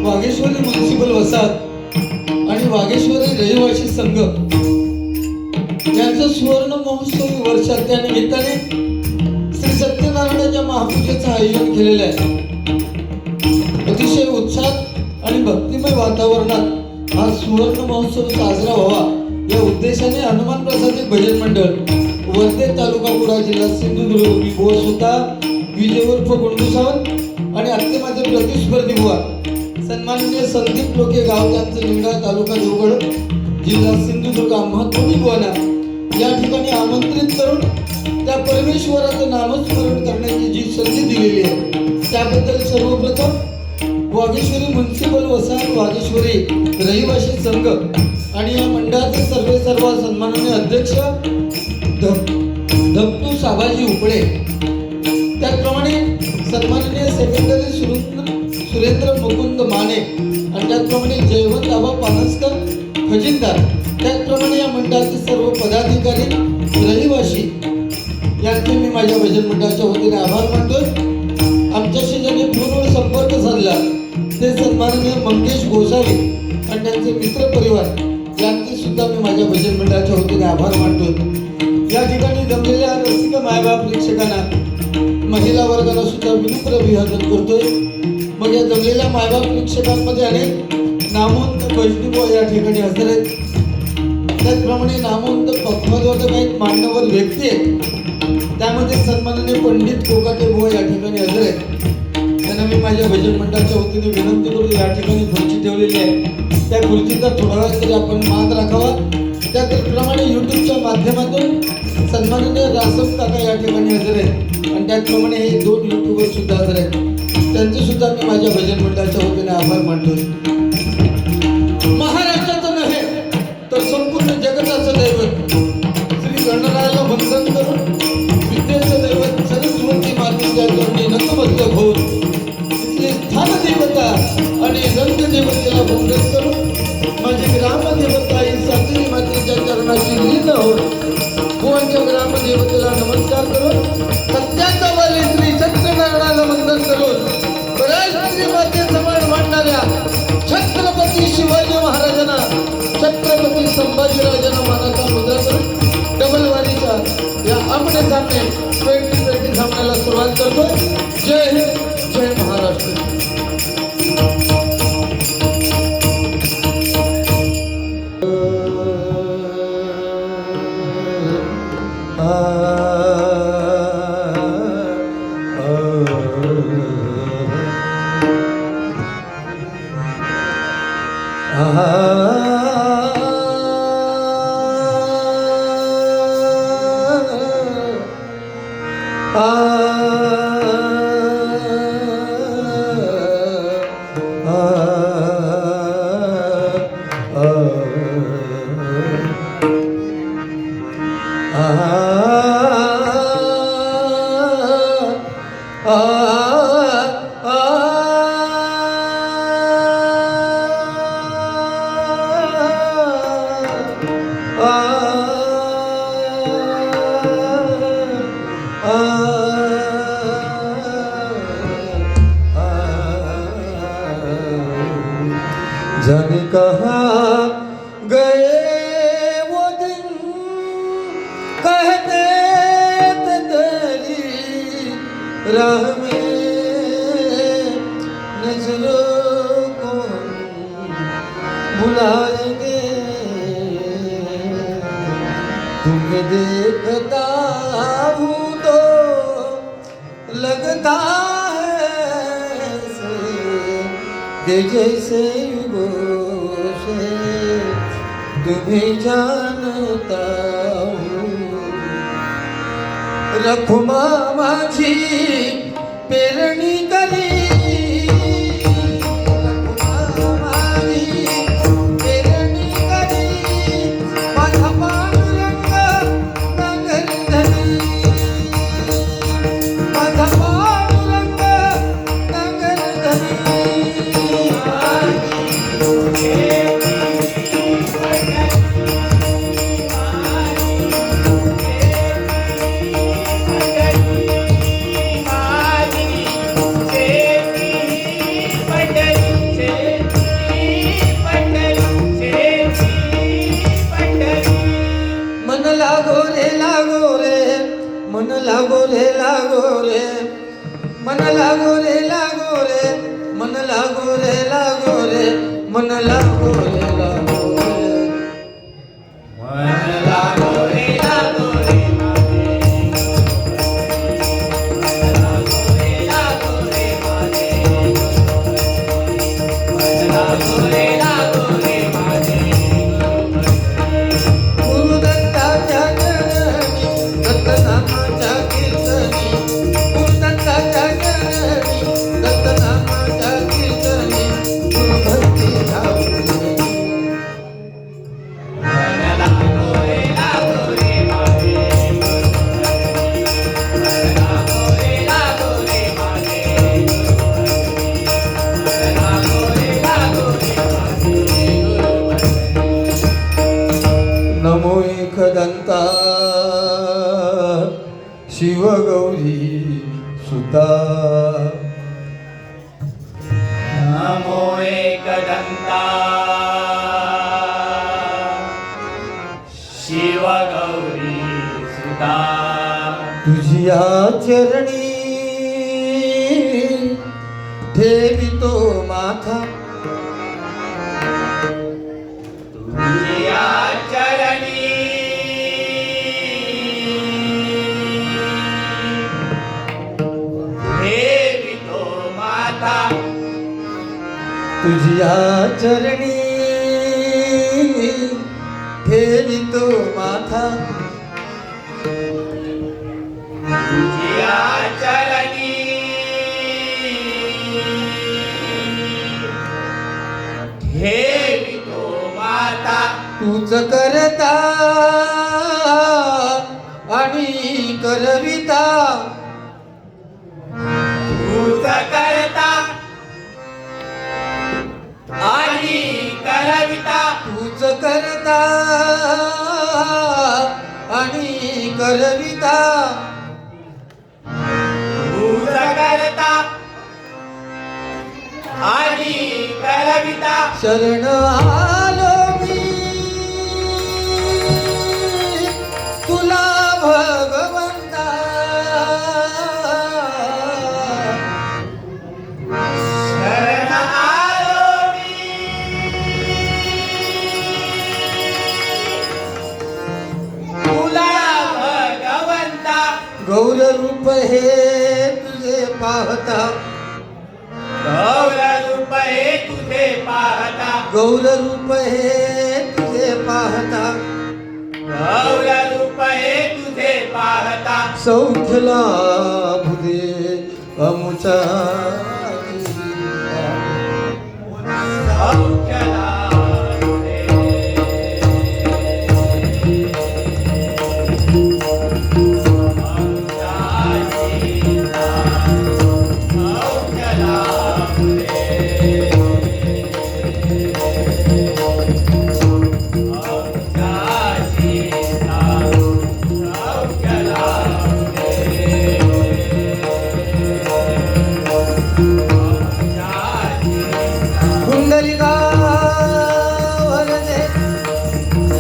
Vageshwari municipal वसाहत आणि वागेश्वरी रहिवासी संघ यांचं सुवर्ण महोत्सवी वर्षात त्या निमित्ताने श्री सत्यनारायणाच्या महापूजेचं आयोजन केलेलं आहे. अतिशय उत्साहात आणि भक्तिमय वातावरणात हा सुवर्ण महोत्सव साजरा व्हावा या उद्देशाने हनुमान प्रसादिक भजन मंडळ वर्धे तालुका कुडा जिल्हा सिंधुदुर्ग व स्वतः विजय उर्फ गुंडू सावंत आणि आत्ते माझे प्रतिस्पर्धी बुवा सन्माननीय संदीप लोके गाव त्यांचं निंगा तालुका देवगड जिल्हा सिंधुदुर्ग महत्त्वपूर्ण बुवांना या ठिकाणी आमंत्रित करून त्या परमेश्वराचं नामस्मरण करण्याची जी संधी दिलेली आहे त्याबद्दल सर्वप्रथम वागेश्वरी म्युनिसिपल वसाहत वागेश्वरी रहिवासी संघ आणि या मंडळाचे सर्व सन्माननीय अध्यक्ष धपटू साबाजी उपळे, त्याचप्रमाणे सन्माननीय सेक्रेटरी सुरेंद्र मुकुंद माने आणि त्याचप्रमाणे जयवंत आबा पानसकर खजिनदार त्याचप्रमाणे या मंडळाचे सर्व पदाधिकारी रहिवाशी यांचे मी माझ्या भजन मंडळाच्या वतीने आभार मानतोय. आमच्याशी ज्यांनी फोनवर संपर्क साधला ते सन्माननीय मंगेश गोसावी आणि त्यांचे मित्र परिवार यांचे सुद्धा मी माझ्या भजन मंडळाच्या वतीने आभार मानतोय. या ठिकाणी जमलेल्या रसिक मायबाप प्रेक्षकांना महिला वर्गाला सुद्धा विनम्र अभिवादन करतोय. मग या जमलेल्या मायबाप प्रेक्षकांमध्ये अनेक नामवंत वैष्णव या ठिकाणी हजर आहेत. त्याचप्रमाणे नामवंत पद्मवर्धक आहेत, मान्यवर व्यक्ती आहेत. त्यामध्ये सन्माननीय पंडित कोकाटे बुवा या ठिकाणी हजर आहेत. त्यांना मी माझ्या भजन मंडळाच्या वतीने विनंती करतो, या ठिकाणी खुर्ची ठेवलेली आहे त्या खुर्चीचा थोडा वेळ तरी आपण मान राखावा. त्याचप्रमाणे युट्यूबच्या माध्यमातून सन्माननीय रासप काका या ठिकाणी हजर आहेत आणि त्याचप्रमाणे हे 2 युट्यूबर सुद्धा हजर आहेत. त्यांचे सुद्धा मी माझ्या भजन मंडळाच्या वतीने आभार मानतोय. महाराष्ट्राचं नव्हे तर संपूर्ण जगताचं दैवत श्री गणरायाला वंदन करून विद्येचं दैवत सरस्वती मातेच्या चरणी नतमस्तक होऊन तिथली स्थान देवता आणि रंग देवतेला वंदन करून माझी ग्रामदेवता ही सातवी मातेच्या चरणाची लीन होऊन भुवनच्या ग्रामदेवतेला नमस्कार करून सत्याचा वाली श्री सत्यनारायणाला वंदन करून राष्ट्रीय माते समान मांडणाऱ्या छत्रपती शिवाजी महाराजांना छत्रपती संभाजीराजांना मानाचा मुद्रा करून डबल वारीच्या या आमने सामने 2020 सामन्याला सुरुवात करतो. जय हिंद, जय महाराष्ट्र. जाने कहाँ गए वो दिन कहते थे तेरी राह में नजरों को बुलाएंगे तुम्हें देखता हूँ तो लगता है कि जैसे तुम्हें जानता हूँ. रखुमा माझी पेरणी करी लागो रे लागो रे मन लागो रे लागो रे मन लागो रे लागो रे मन लागो रे लागो रे मन लागो रे लागो रे अनंता शिवगौरी सुता नमो एकदन्ता शिवगौरी सुता तुझिया चरणी ठेवितो माथा तुझ्या चरणी ठेवितो माता तुझिया चरणी ठेवितो माथा तुझ्या चरणी ठेवितो माता तूच करता आणि करविता तूच करता आणि करविता तूच करता आणि करविता तूच करता आणि करविता शरण आलो मी तुला भगवंता शरण आलो मी तुला भगवंता गौर रूप हे तुझे पाहता गौर रूप हे तुझे पाहता गौर रूप हे तुझे पाहता गौर रूप हे तुझे पाहता सौख्य लाभुदे अमुचा सौख्य लाभुदे. सौख्य लाभुदे. सौख्य कुंडलिका वरदे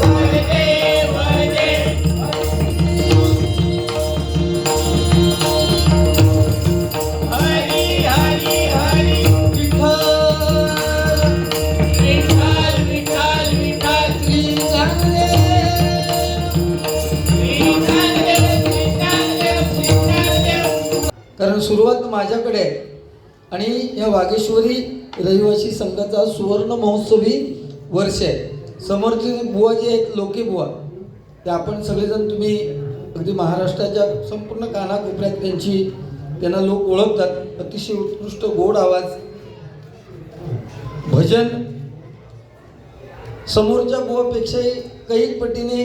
वरदे वरदे हरी हरी हरी विठ्ठल विठ्ठल विठ्ठल विठ्ठल श्री ज्ञानदेव विठ्ठल विठ्ठल. कारण सुरुवात माझ्याकडे आहे आणि या वागेश्वरी रहिवासी संघाचा सुवर्ण महोत्सवी वर्ष आहे. समोरचे बुवा जे आहेत लोके बुवा ते आपण सगळेजण तुम्ही अगदी महाराष्ट्राच्या संपूर्ण कानाकोपऱ्यात त्यांना लोक ओळखतात. अतिशय उत्कृष्ट गोड आवाज, भजन समोरच्या बुवापेक्षाही काही पटीने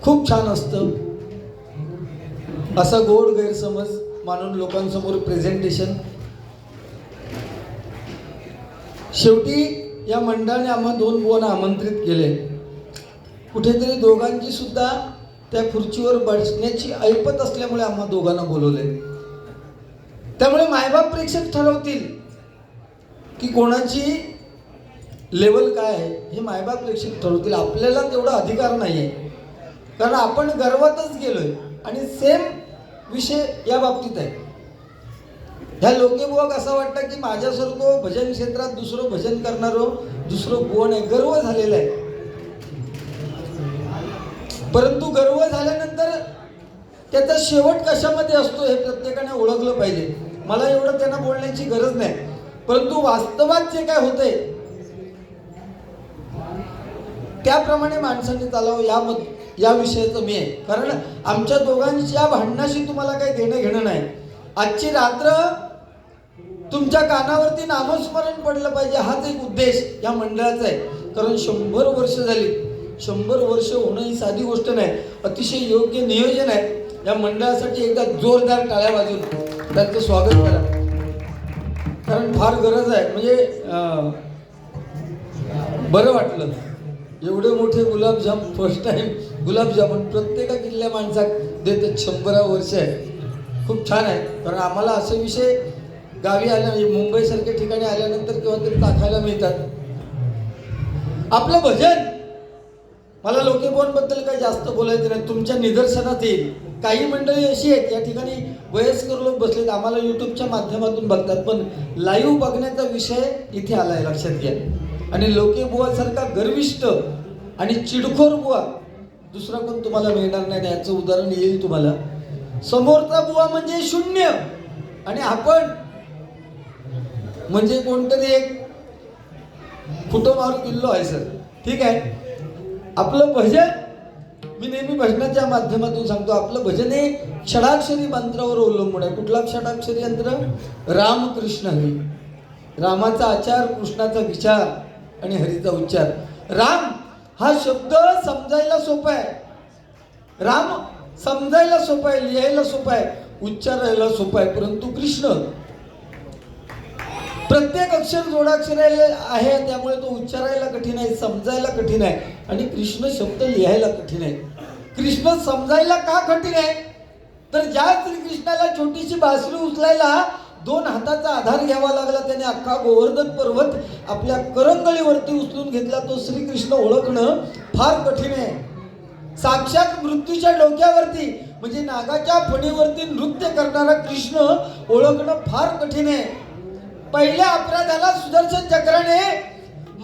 खूप छान असतं असा गोड गैरसमज मानून लोकांसमोर प्रेझेंटेशन. शेवटी या मंडळाने आम्हा दोन बुवांना आमंत्रित केले. कुठेतरी दोघांची सुद्धा त्या खुर्चीवर बसण्याची ऐपत असल्यामुळे आम्हा दोघांना बोलवले. त्यामुळे मायबाप प्रेक्षक ठरवतील की कोणाची लेवल काय आहे हे मायबाप प्रेक्षक ठरवतील. आपल्याला तेवढा अधिकार नाही आहे कारण आपण गर्वातच गेलोय. आणि सेम विषय या बाबतीत आहे. ह्या लोके बुवा असं वाटतं की माझ्यासारखं भजन क्षेत्रात दुसरं भजन करणारं दुसरं बुवा नाही. गर्व झालेला आहे. परंतु गर्व झाल्यानंतर त्याचा शेवट कशामध्ये असतो हे प्रत्येकाने ओळखलं पाहिजे. मला एवढं त्यांना बोलण्याची गरज नाही. परंतु वास्तवात जे काय होतंय त्याप्रमाणे माणसांनी चालावं या विषयाचं मी आहे. कारण आमच्या दोघांच्या भांडणाशी तुम्हाला काही देणं घेणं नाही. आजची रात्र तुमच्या कानावरती नामस्मरण पडलं पाहिजे हाच एक उद्देश या मंडळाचा आहे. कारण 100 वर्ष झाली. 100 वर्ष होणं ही साधी गोष्ट नाही. अतिशय योग्य नियोजन आहे. या मंडळासाठी एकदा जोरदार टाळ्या वाजवून त्यांचं स्वागत करा. कारण फार गरज आहे. म्हणजे बरं वाटलं. एवढे मोठे गुलाबजाम फर्स्ट टाइम गुलाबजामुन प्रत्येका किल्ल्या माणसाक देतात 100 वर्ष आहे. खूप छान आहे. कारण आम्हाला असे विषय गावी आल्या मुंबईसारख्या ठिकाणी आल्यानंतर किंवा तरी दाखायला मिळतात. आपलं भजन मला लोकेबोनबद्दल काही जास्त बोलायचं नाही, तुमच्या निदर्शनात येईल. काही मंडळी अशी आहेत या ठिकाणी वयस्कर लोक बसलेत, आम्हाला यूट्यूबच्या माध्यमातून बघतात, पण लाईव्ह बघण्याचा विषय इथे आलाय लक्षात घ्या. आणि लोकेबुवासारखा गर्विष्ठ आणि चिडखोर बुवा दुसरा कोण तुम्हाला मिळणार नाही. याचं उदाहरण येईल तुम्हाला. समोरचा बुवा म्हणजे शून्य आणि आपण म्हणजे कोणतरी एक फुटोमार किल्लो आहे सर. ठीक आहे. आपलं भजन मी नेहमी भजनाच्या माध्यमातून सांगतो, आपलं भजन हे षडाक्षरी मंत्रावर अवलंबून आहे. कुठला षडाक्षरी यंत्र? रामकृष्ण हरी. रामाचा आचार, कृष्णाचा विचार आणि हरीचा उच्चार. राम हा शब्द समजायला सोपा आहे. राम समजायला सोपा आहे, लिहायला सोपा आहे, उच्चारायला सोपा आहे. परंतु कृष्ण प्रत्येक अक्षर जोडाक्षर आहे, त्यामुळे तो उच्चारायला कठीण आहे, समजायला कठीण आहे. आणि कृष्ण शब्द लिहायला कठीण आहे. कृष्ण समजायला का कठीण आहे? तर ज्या श्रीकृष्णाला छोटीशी बासरी उचलायला 2 हाताचा आधार घ्यावा लागला, त्याने अख्खा गोवर्धन पर्वत आपल्या करंगळीवरती उचलून घेतला. तो श्रीकृष्ण ओळखणं फार कठीण आहे. साक्षात मृत्यूच्या डोक्यावरती म्हणजे नागाच्या फणीवरती नृत्य करणारा कृष्ण ओळखणं फार कठीण आहे. पहिल्या अपराधाला सुदर्शन चक्राने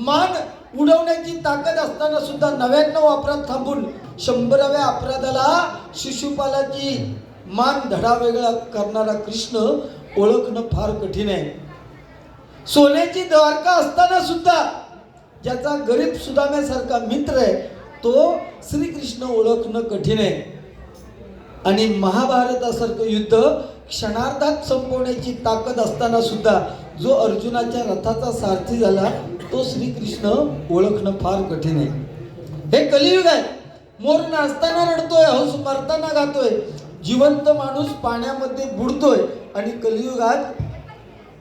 मान उडवण्याची ताकद असताना सुद्धा 99 अपराध थांबून 100व्या अपराधाला शिशुपालाची मान धडा वेगळा करणारा कृष्ण ओळखणं फार कठीण आहे. सोन्याची द्वारका असताना सुद्धा ज्याचा गरीब सुदाम्यासारखा मित्र आहे तो श्रीकृष्ण ओळखणं कठीण आहे. आणि महाभारतासारखं युद्ध क्षणार्धात संपवण्याची ताकद असताना सुद्धा जो अर्जुनाच्या रथाचा सारथी झाला तो श्रीकृष्ण ओळखणं फार कठीण आहे. हे कलियुग आहे. मोर नाचताना रडतोय, हंस मरताना गातोय, जिवंत माणूस पाण्यामध्ये बुडतोय आणि कलियुगात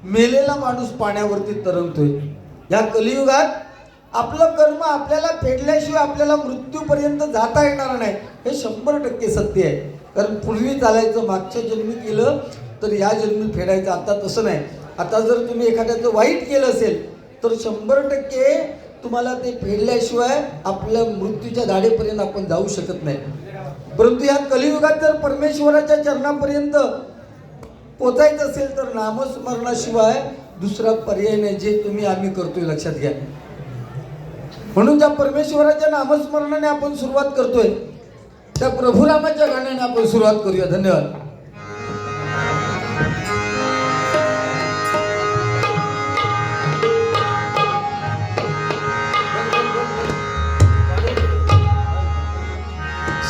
मेलेला माणूस पाण्यावरती तरंगतोय. या कलियुगात आपलं कर्म आपल्याला फेडल्याशिवाय आपल्याला मृत्यूपर्यंत जाता येणार नाही, हे 100% सत्य आहे. कारण पूर्वी चालायचं, मागच्या जन्मी केलं तर या जन्मी फेडायचं. आता तसं नाही. आता जर तुम्ही एखाद्याचं वाईट केलं असेल तर 100% तुम्हाला ते फेडल्याशिवाय आपल्या मृत्यूच्या दाढेपर्यंत आपण जाऊ शकत नाही. परंतु या कलियुगात जर परमेश्वराच्या चरणापर्यंत पोचायचं असेल तर नामस्मरणाशिवाय दुसरा पर्याय नाही, जे तुम्ही आम्ही करतोय लक्षात घ्या. म्हणून ज्या परमेश्वराच्या नामस्मरणाने आपण सुरुवात करतोय त्या प्रभुरामाच्या गाण्याने आपण सुरुवात करूया. धन्यवाद.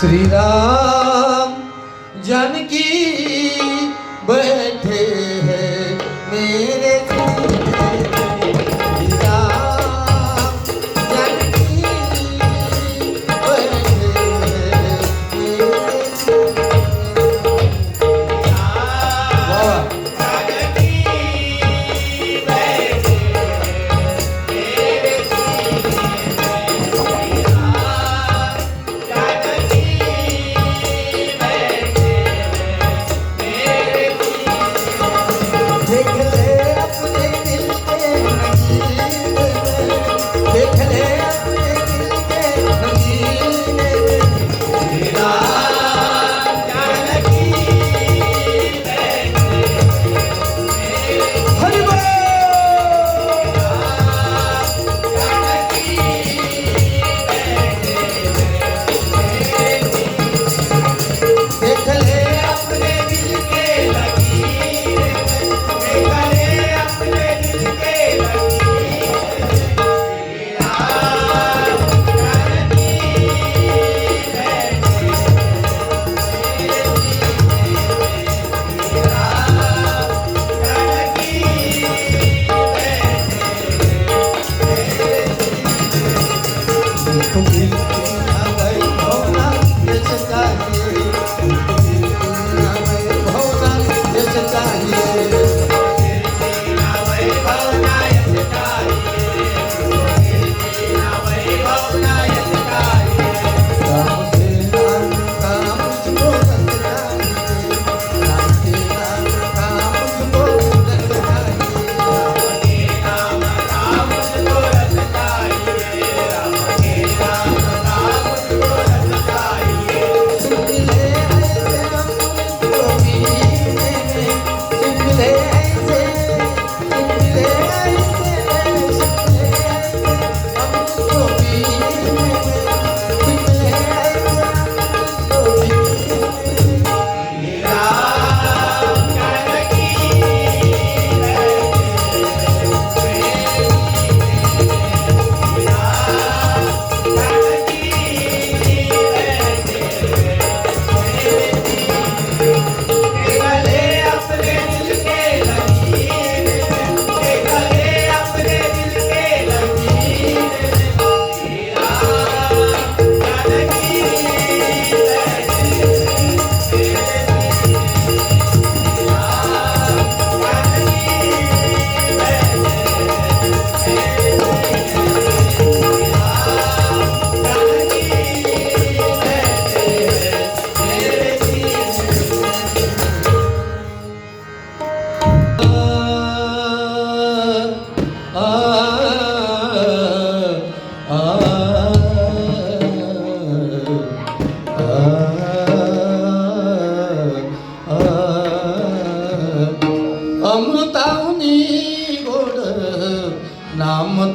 श्री राम जानकी बैठे हैं मेरे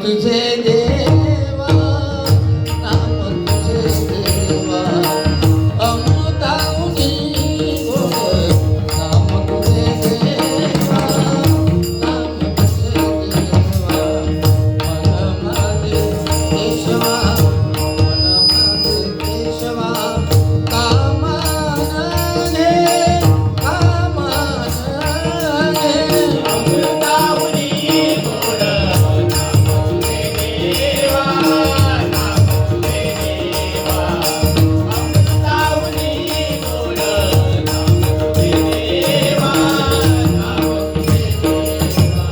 तुझे देवा, नाम तुझे देवा, अमृताहुनी गोड नाम तुझे देवा, नाम तुझे देवा. मन माझे केशवा, मन माझे केशवा, कामानने कामानने अमृताहुनी गोड नाम तुझे देवा, नाम तुझे देवा. अमृताहुनी गोड नाम तुझे देवा, नाम तुझे देवा.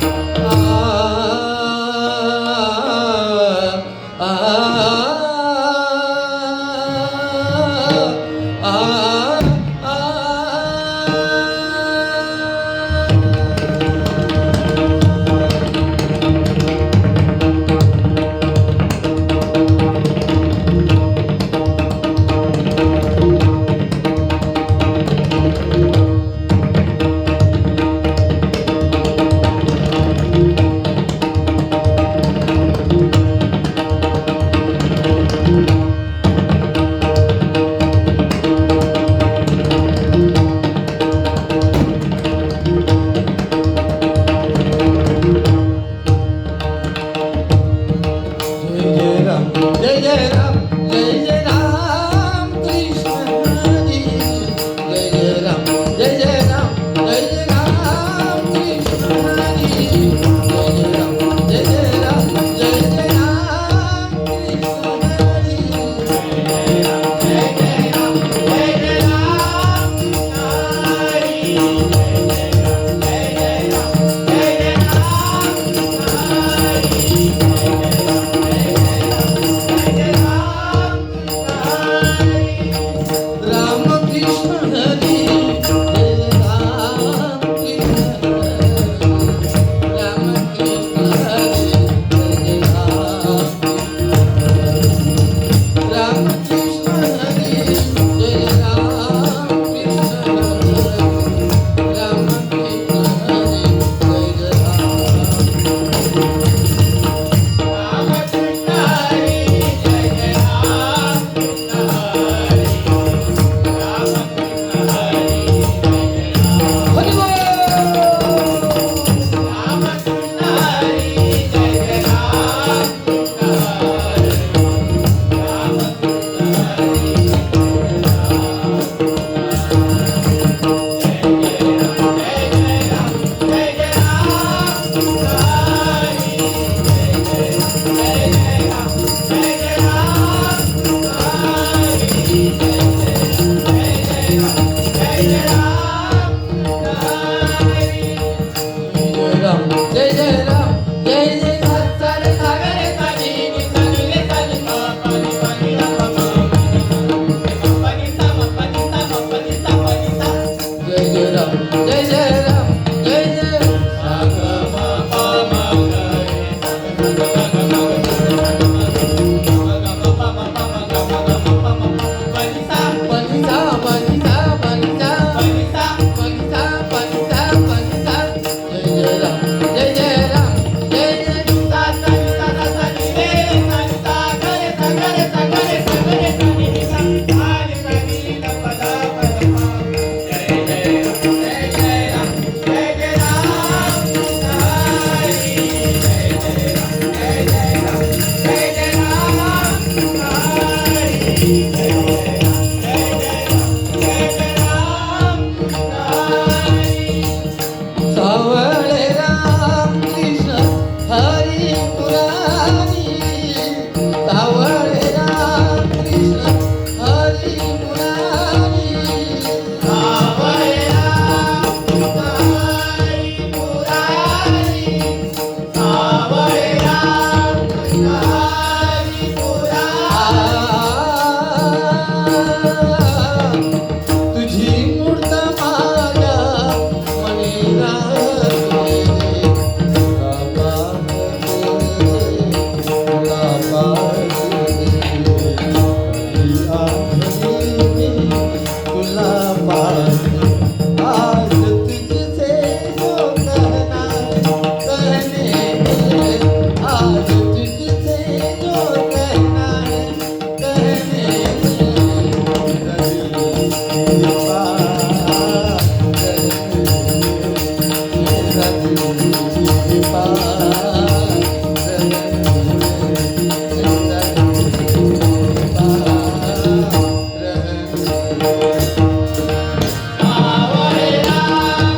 आवळला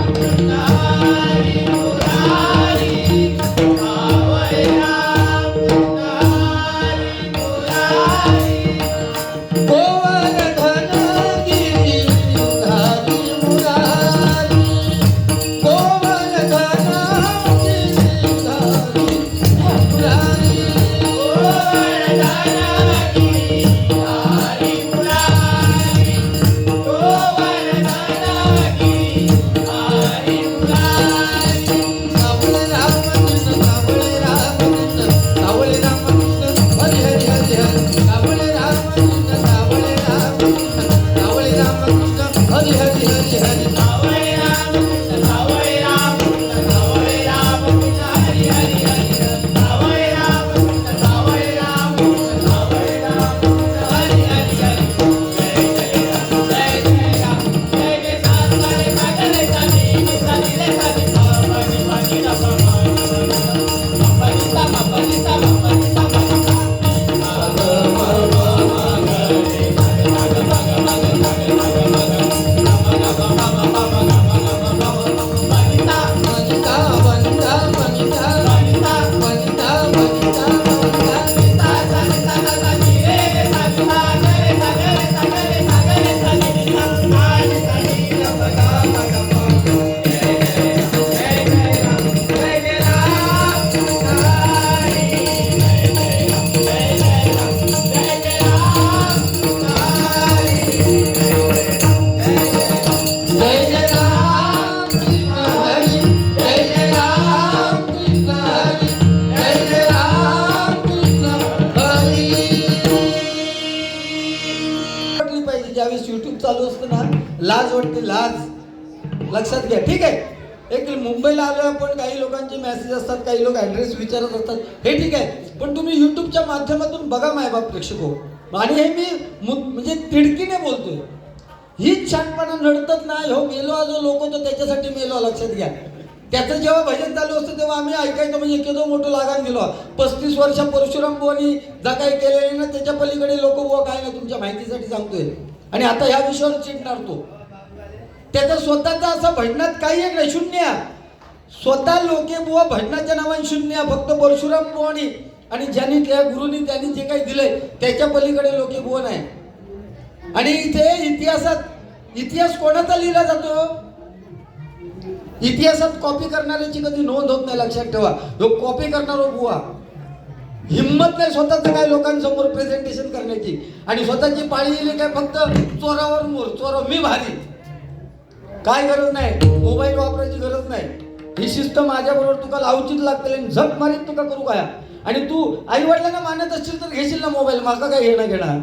कृष्ण हरी मुरारी आवळला कृष्ण हरी मुरारी गोवर्धन गिरिधारी मुरारी गोवर्धन गिरिधारी मुरारी सावळे रामकृष्ण सावळे रामकृष्ण सावळे रामकृष्ण हरी हरी हरी हरी सावळे रामकृष्ण सावळे रामकृष्ण सावळे रामकृष्ण हरी हरी हरी हरी वनिता वनिता वनिता वनिता वनिता वनिता जय जय राम कृष्ण हरी जय जय राम कृष्ण हरी जय जय राम कृष्ण हरी वाटली पाहिजे ज्यावेळेस युट्यूब चालू असतं ना लाज वाटते लाज लक्षात घ्या ठीक आहे एक मुंबईला आलो आपण काही लोकांचे मेसेज असतात काही लोक ॲड्रेस विचारत असतात हे ठीक आहे पण तुम्ही युट्यूबच्या माध्यमातून बघा मायबाप प्रेक्षको आणि हे मी म्हणजे तिडकीने बोलतोय हीच छानपणा नडतच ना हो मेलो जो लोक होतो त्याच्यासाठी मेलो लक्षात घ्या त्याचं जेव्हा भजन चालू असतं तेव्हा आम्ही ऐकायचो म्हणजे एकेदो मोठं लागान गेलो 35 वर्ष परशुराम बुवानी जा काही केलेले ना त्याच्या पलीकडे लोक बुवा काय ना तुमच्या माहितीसाठी सांगतोय आणि आता ह्या विषयावर चिडणार तो त्याचं स्वतःचा असं भजनात काही एक नाही शून्य स्वतः लोके बुवा भजनाच्या नावाने शून्य फक्त परशुराम बुवानी आणि ज्यांनी त्या गुरुनी त्यांनी जे काही दिलंय त्याच्या पलीकडे लोके बुवा नाही आणि इथे इतिहास कोणाचा लिहिला जातो इतिहासात कॉपी करणाऱ्याची कधी नोंद होत नाही लक्षात ठेवा जो कॉपी करणारा बुवा हिंमत नाही स्वतःचं काय लोकांसमोर प्रेझेंटेशन करण्याची आणि स्वतःची पाळी येईल काय फक्त चोरावर मोर चोर मी भारी काय गरज नाही मोबाईल वापरायची गरज नाही ही शिस्त माझ्याबरोबर तुका लावचीच लागते आणि झक मारीत तुका करू काय आणि तू आई वडिलांना मानत असशील तर घेशील ना मोबाईल माका काय घेणं घेणार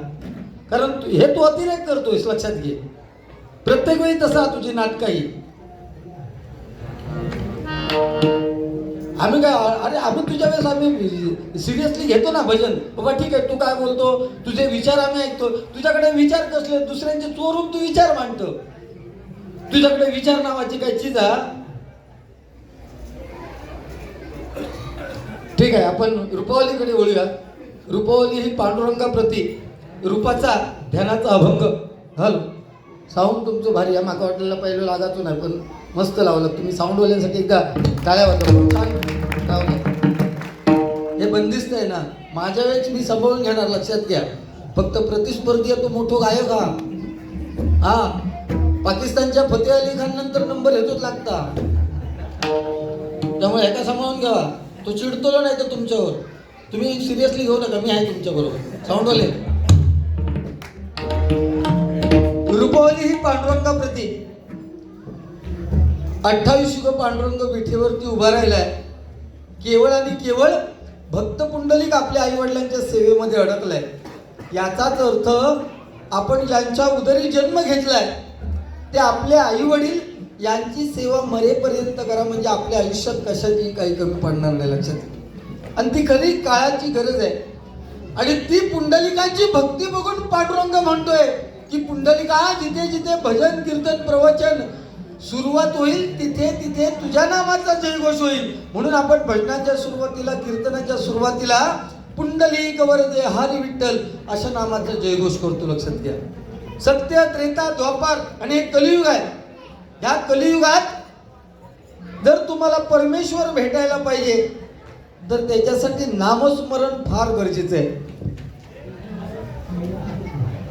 कारण हे तू अतिरेक करतोयस लक्षात घे प्रत्येक वेळी तसा तुझी नाटकाही आम्ही काय अरे आम्ही तुझ्या वेळेस आम्ही सिरियसली घेतो ना भजन बाबा ठीक आहे तू काय बोलतो तुझे विचार आम्ही ऐकतो तुझ्याकडे विचार कसले दुसऱ्यांचे चोरून तू विचार मांडतो तुझ्याकडे विचार नावाची काय चीज हा ठीक आहे आपण रूपावलीकडे वळूया रूपावली ही पांडुरंगाप्रती रूपाचा ध्यानाचा अभंग हल साऊंड तुमचं भारी आहे माका वाटलेलं पहिलं लागायचं नाही पण मस्त लावलं तुम्ही साऊंडवाल्यांसाठी एकदा टाळ्या वाजवा हे बंदिस्त आहे ना माझ्या वेळेस मी सांभाळून घेणार लक्षात घ्या फक्त प्रतिस्पर्धी तो मोठो गायक हा पाकिस्तानच्या फतेह अली खान नंतर नंबर येतोच लागता त्यामुळे ह्याका सांभाळून घ्या तो चिडतोला नाही तर तुमच्यावर तुम्ही सिरियसली घेऊ नका मी आहे तुमच्या बरोबर साऊंडवाले रूपावली ही पांडुरंगाप्रती 28 युग पांडुरंग विठेवरती उभा राहिलाय केवळ आणि केवळ भक्त पुंडलिक आपल्या आई वडिलांच्या सेवेमध्ये अडकलाय याचाच अर्थ आपण ज्यांच्या उदरी जन्म घेतलाय ते आपले आई वडील यांची सेवा मरेपर्यंत करा म्हणजे आपल्या आयुष्यात कशाची काही कमी पडणार नाही लक्षात आणि ती खरी काळाची गरज आहे आणि ती पुंडलिकाची भक्ती बघून पांडुरंग म्हणतोय की पुंडलिका जिथे जिथे भजन कीर्तन प्रवचन सुरुवात होईल तिथे तिथे तुझ्या नामाचा जयघोष होईल म्हणून आपण भजनाच्या सुरुवातीला कीर्तनाच्या सुरुवातीला पुंडलिक वरदे हरी विठ्ठल अशा नामाचा जयघोष करतो लक्षात घ्या सत्य, त्रेता, द्वापार आणि हे कलियुग आहे. ह्या कलियुगात जर तुम्हाला परमेश्वर भेटायला पाहिजे तर त्याच्यासाठी नामस्मरण फार गरजेचं आहे.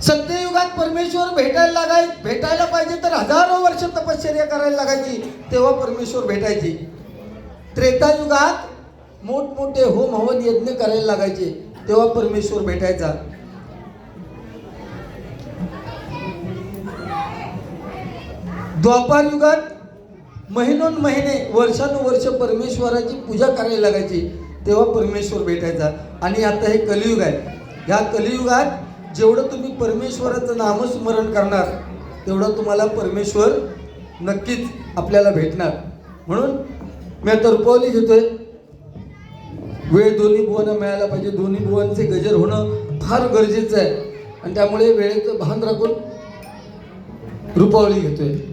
सत्ययुगात परमेश्वर भेटायला पाहिजे तर हजारो वर्ष तपश्चर्या करायला लागायची, तेव्हा परमेश्वर भेटायची. त्रेतायुगात मोठमोठे होम हवन यज्ञ करायला लागायचे, तेव्हा परमेश्वर भेटायचा. द्वापार युगात महिने वर्षानुवर्ष परमेश्वराची पूजा करायला लागायची, तेव्हा परमेश्वर भेटायचा. आणि आता हे कलियुग आहे. ह्या कलियुगात जेवढं तुम्ही परमेश्वराचं नामस्मरण करणार तेवढं तुम्हाला परमेश्वर नक्कीच आपल्याला भेटणार. म्हणून मी आता रुपवली घेतोय. वेळ दोन्ही भुवन मिळायला पाहिजे, दोन्ही भुवनचे गजर होणं फार गरजेचं आहे आणि त्यामुळे वेळेचं भान राखून रुपवली घेतोय.